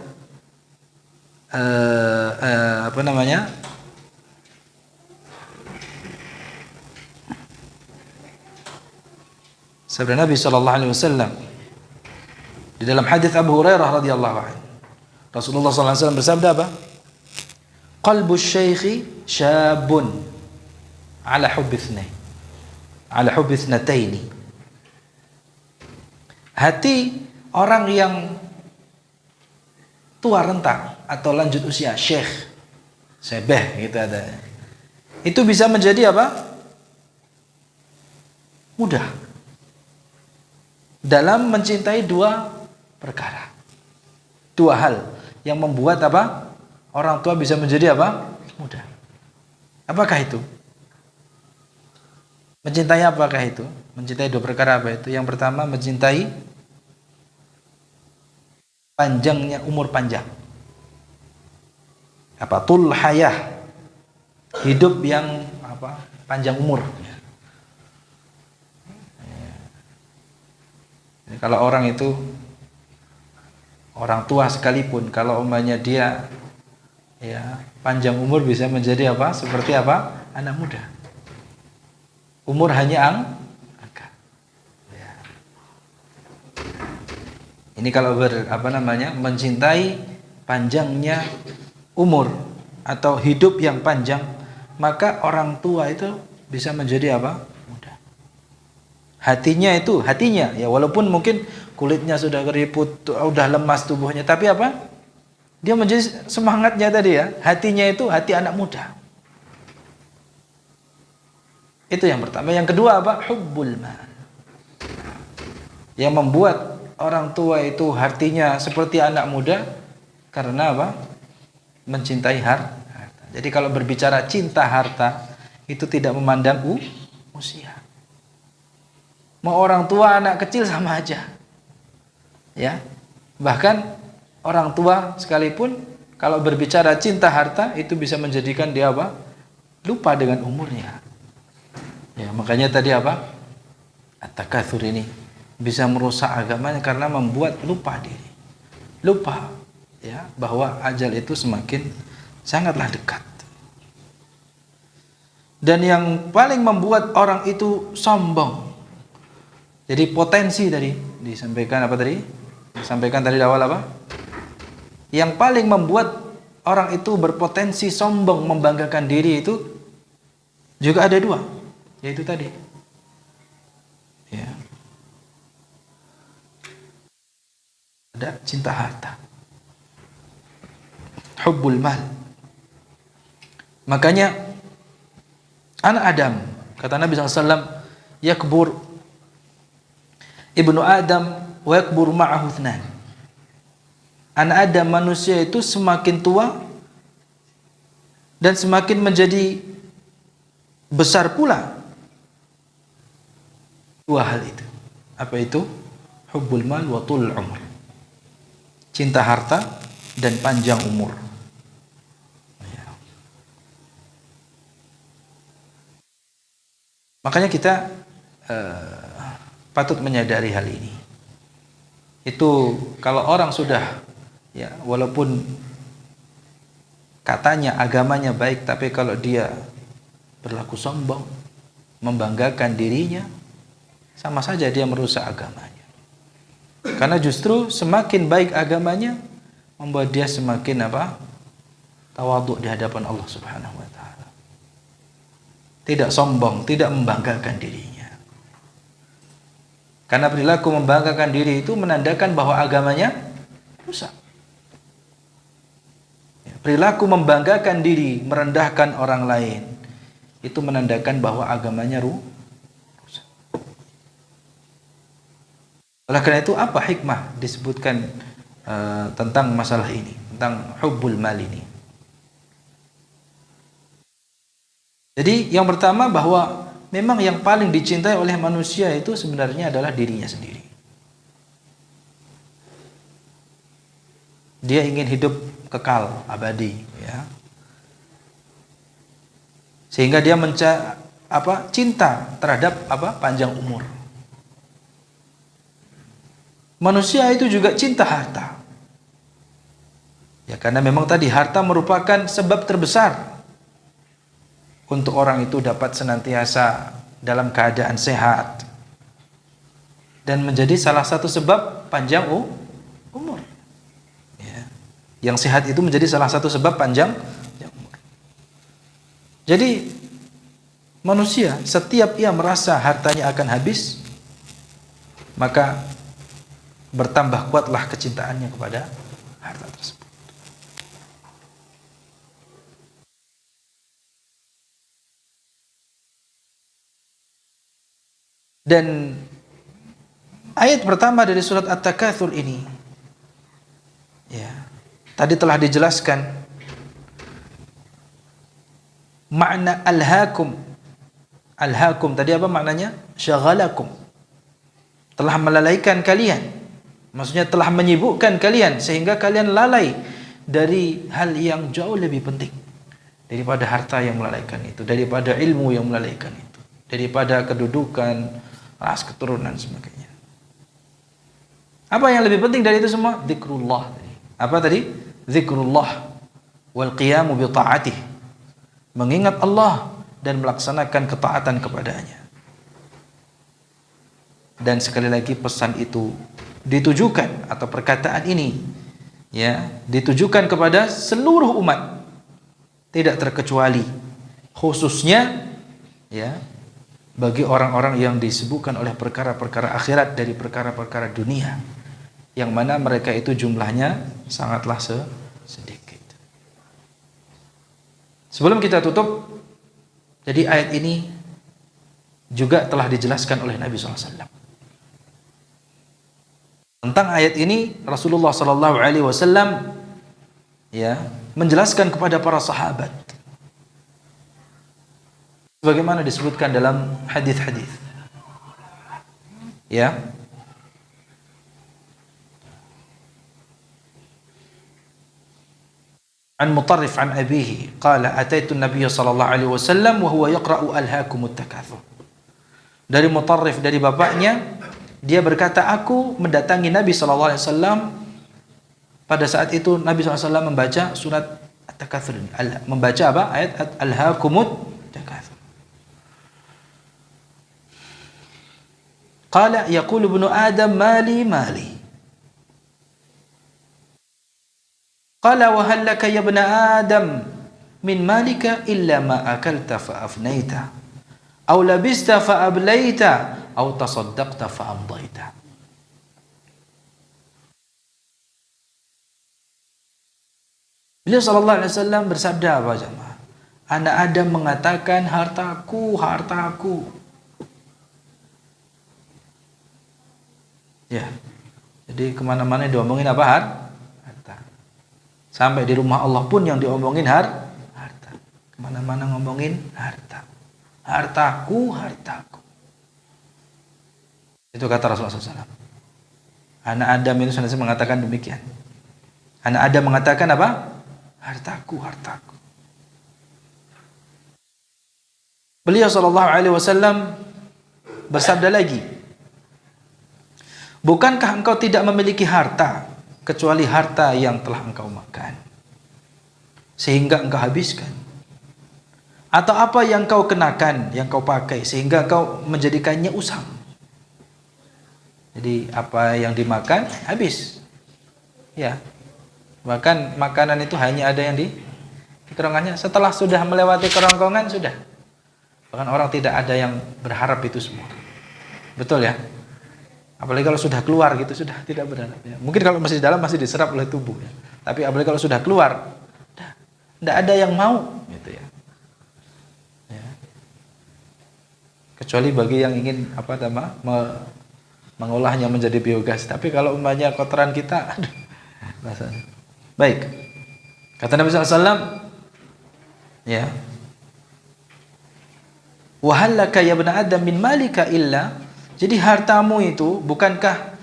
apa namanya? Sabda Nabi sallallahu alaihi wasallam di dalam hadis Abu Hurairah radhiyallahu anhu. Rasulullah sallallahu alaihi wasallam bersabda apa? Qalbu syaikhi syabun ala hubbi itsnain. Ala hubbi itsnataini. Hati orang yang tua renta atau lanjut usia, syekh, sebeh gitu ada. Itu bisa menjadi apa? Mudah. Dalam mencintai dua perkara. Dua hal yang membuat apa? Orang tua bisa menjadi apa? Mudah. Apakah itu? Mencintai apakah itu? Mencintai dua perkara apa itu? Yang pertama mencintai panjangnya umur panjang. Apa? Tul hayah. Hidup yang apa? Panjang umur. Kalau orang itu orang tua sekalipun kalau umpamanya dia ya panjang umur bisa menjadi apa? Seperti apa? Anak muda. Umur hanya angka. Ya. Ini kalau mencintai panjangnya umur atau hidup yang panjang, maka orang tua itu bisa menjadi apa? Hatinya ya walaupun mungkin kulitnya sudah keriput, sudah lemas tubuhnya, tapi apa? Dia menjadi semangatnya tadi ya. Hatinya itu hati anak muda. Itu yang pertama. Yang kedua apa? Hubbul mal. Yang membuat orang tua itu hatinya seperti anak muda karena apa? Mencintai harta. Jadi kalau berbicara cinta harta itu tidak memandang usia. Mau orang tua anak kecil sama aja. Ya. Bahkan orang tua sekalipun kalau berbicara cinta harta itu bisa menjadikan dia apa? Lupa dengan umurnya. Ya, makanya tadi apa? At-takatsur ini bisa merusak agamanya karena membuat lupa diri. Lupa ya bahwa ajal itu semakin sangatlah dekat. Dan yang paling membuat orang itu sombong. Jadi potensi tadi disampaikan apa tadi? Disampaikan tadi di awal apa? Yang paling membuat orang itu berpotensi sombong membanggakan diri itu juga ada dua, yaitu tadi. Ya. Ada cinta harta. Hubbul mal. Makanya anak Adam, kata Nabi SAW, yakbur ibnu Adam wa yakbur ma'ahu itsnan. Anak Adam manusia itu semakin tua dan semakin menjadi besar pula dua hal itu. Apa itu? Hubbul mal wa tul umur. Cinta harta dan panjang umur. Makanya kita patut menyadari hal ini. Itu kalau orang sudah ya walaupun katanya agamanya baik, tapi kalau dia berlaku sombong, membanggakan dirinya, sama saja dia merusak agamanya. Karena justru semakin baik agamanya membuat dia semakin apa? Tawadhu di hadapan Allah Subhanahu wa taala. Tidak sombong, tidak membanggakan dirinya. Karena perilaku membanggakan diri itu menandakan bahwa agamanya rusak. Perilaku membanggakan diri, merendahkan orang lain, itu menandakan bahwa agamanya rusak. Oleh karena itu apa hikmah disebutkan tentang masalah ini, tentang hubbul mal ini? Jadi yang pertama bahwa memang yang paling dicintai oleh manusia itu sebenarnya adalah dirinya sendiri. Dia ingin hidup kekal, abadi, ya. Sehingga dia cinta terhadap panjang umur. Manusia itu juga cinta harta. Ya, karena memang tadi harta merupakan sebab terbesar untuk orang itu dapat senantiasa dalam keadaan sehat dan menjadi salah satu sebab panjang umur. Ya. Yang sehat itu menjadi salah satu sebab panjang umur. Jadi manusia setiap ia merasa hartanya akan habis, maka bertambah kuatlah kecintaannya kepada harta tersebut. Dan ayat pertama dari surat At-Takatsur ini, ya, tadi telah dijelaskan makna alhaakum. Alhaakum tadi apa maknanya? Syaghalakum. Telah melalaikan kalian. Maksudnya telah menyibukkan kalian sehingga kalian lalai dari hal yang jauh lebih penting daripada harta yang melalaikan itu, daripada ilmu yang melalaikan itu, daripada kedudukan, ras keturunan sebagainya. Apa yang lebih penting dari itu semua? Zikrullah. Apa tadi? Zikrullah wal qiyamu bi ta'atih. Mengingat Allah dan melaksanakan ketaatan kepadanya. Dan sekali lagi pesan itu ditujukan, atau perkataan ini ya ditujukan kepada seluruh umat, tidak terkecuali, khususnya ya bagi orang-orang yang disibukkan oleh perkara-perkara akhirat dari perkara-perkara dunia, yang mana mereka itu jumlahnya sangatlah sedikit. Sebelum kita tutup, jadi ayat ini juga telah dijelaskan oleh Nabi SAW. Tentang ayat ini Rasulullah SAW ya menjelaskan kepada para sahabat, sebagaimana disebutkan dalam hadis-hadis. Ya. An Mutarrif an abihi qala ataitu an-nabiy sallallahu alaihi wasallam wa huwa yaqra'u alhaakumut takatsur. Dari Mutarrif, dari bapaknya, dia berkata, aku mendatangi Nabi sallallahu alaihi wasallam pada saat itu Nabi sallallahu alaihi wasallam membaca surat At-Takatsur, membaca apa? Ayat alhaakumut takatsur. Qala yaqulu ibnu Adam mali mali. Qala wa hal laka ya ibn Adam min malika illa ma akalta fa afnaita aw labista fa ablaita aw tasaddaqta fa amdaita. Beliau sallallahu alaihi wasallam bersabda apa jemaah? Anak Adam mengatakan hartaku, hartaku. Ya. Jadi kemana-mana diomongin apa? Harta. Sampai di rumah Allah pun yang diomongin harta. Kemana-mana ngomongin harta. Hartaku, hartaku. Itu kata Rasulullah SAW. Anak Adam itu senantiasa mengatakan demikian. Anak Adam mengatakan apa? Hartaku, hartaku. Beliau SAW bersabda lagi, bukankah engkau tidak memiliki harta kecuali harta yang telah engkau makan sehingga engkau habiskan, atau apa yang kau kenakan, yang kau pakai sehingga engkau menjadikannya usang. Jadi apa yang dimakan habis, ya. Bahkan makanan itu hanya ada yang di kerongkongannya. Setelah sudah melewati kerongkongan sudah. Bahkan orang tidak ada yang berharap itu semua. Betul ya? Apalagi kalau sudah keluar gitu sudah tidak berharap ya. Mungkin kalau masih di dalam masih diserap oleh tubuh ya. Tapi apalagi kalau sudah keluar, tidak ada yang mau gitu ya. Ya. Kecuali bagi yang ingin mengolahnya menjadi biogas. Tapi kalau umpamanya kotoran kita, aduh, rasanya. Baik. Kata Nabi SAW, ya. Wa hal laka ya ibn Adam min malika illa. Jadi hartamu itu, bukankah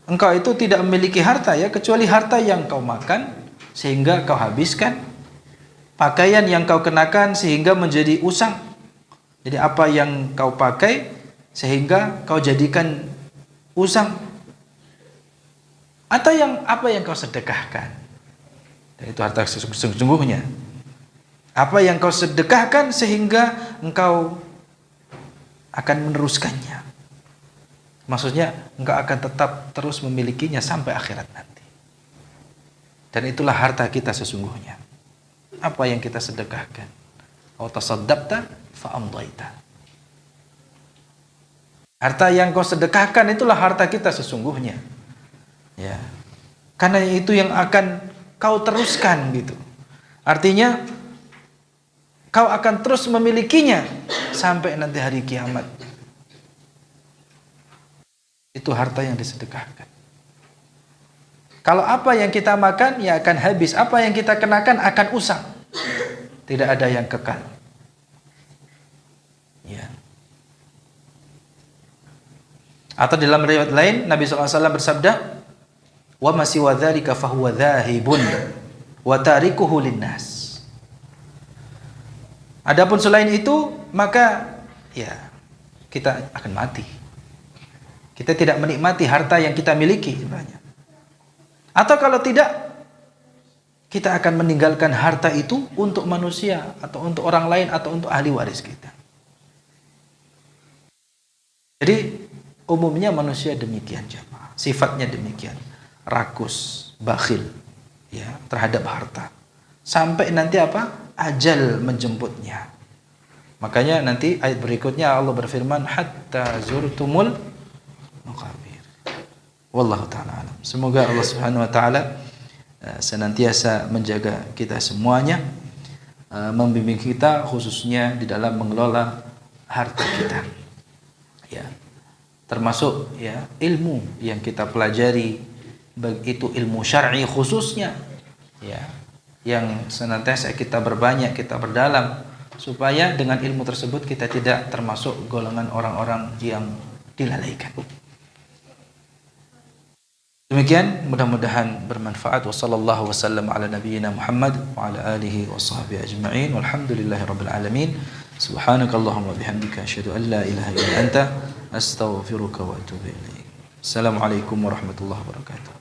engkau itu tidak memiliki harta ya, kecuali harta yang kau makan sehingga kau habiskan, pakaian yang kau kenakan sehingga menjadi usang. Jadi apa yang kau pakai sehingga kau jadikan usang. Atau apa yang kau sedekahkan. Dan itu harta sesungguhnya. Apa yang kau sedekahkan sehingga engkau akan meneruskannya. Maksudnya engkau akan tetap terus memilikinya sampai akhirat nanti. Dan itulah harta kita sesungguhnya. Apa yang kita sedekahkan. Au tasaddaqta fa amdaita. Harta yang kau sedekahkan itulah harta kita sesungguhnya. Ya. Karena itu yang akan kau teruskan gitu. Artinya kau akan terus memilikinya sampai nanti hari kiamat. Itu harta yang disedekahkan. Kalau apa yang kita makan ya akan habis, apa yang kita kenakan akan usang. Tidak ada yang kekal. Ya. Atau dalam riwayat lain Nabi SAW bersabda, wa ma siwa dzalika fa huwa dzahibun wa tarikuhu linnas. Adapun selain itu maka ya kita akan mati. Kita tidak menikmati harta yang kita miliki sebenarnya. Atau kalau tidak kita akan meninggalkan harta itu untuk manusia atau untuk orang lain atau untuk ahli waris kita. Jadi umumnya manusia demikian jemaah. Sifatnya demikian. Rakus, bakhil ya terhadap harta. Sampai nanti apa? Ajal menjemputnya. Makanya nanti ayat berikutnya Allah berfirman hatta zurtumul maqabir. Wallahu taala alam. Semoga Allah Subhanahu wa taala senantiasa menjaga kita semuanya, membimbing kita khususnya di dalam mengelola harta kita. Ya. Termasuk ya ilmu yang kita pelajari, baik itu ilmu syar'i khususnya ya, yang senantiasa kita berbanyak, kita berdalam, supaya dengan ilmu tersebut kita tidak termasuk golongan orang-orang yang dilalaikan. Demikian, mudah-mudahan bermanfaat. Wassallallahu wasallam ala nabiyyina Muhammad wa ala alihi wa sahbihi ajma'in. Walhamdulillahi rabbil alamin. Subhanakallahumma bihamdika asyhadu an la ilaha illa anta astaghfiruka wa atubu ilaik. Assalamualaikum warahmatullahi wabarakatuh.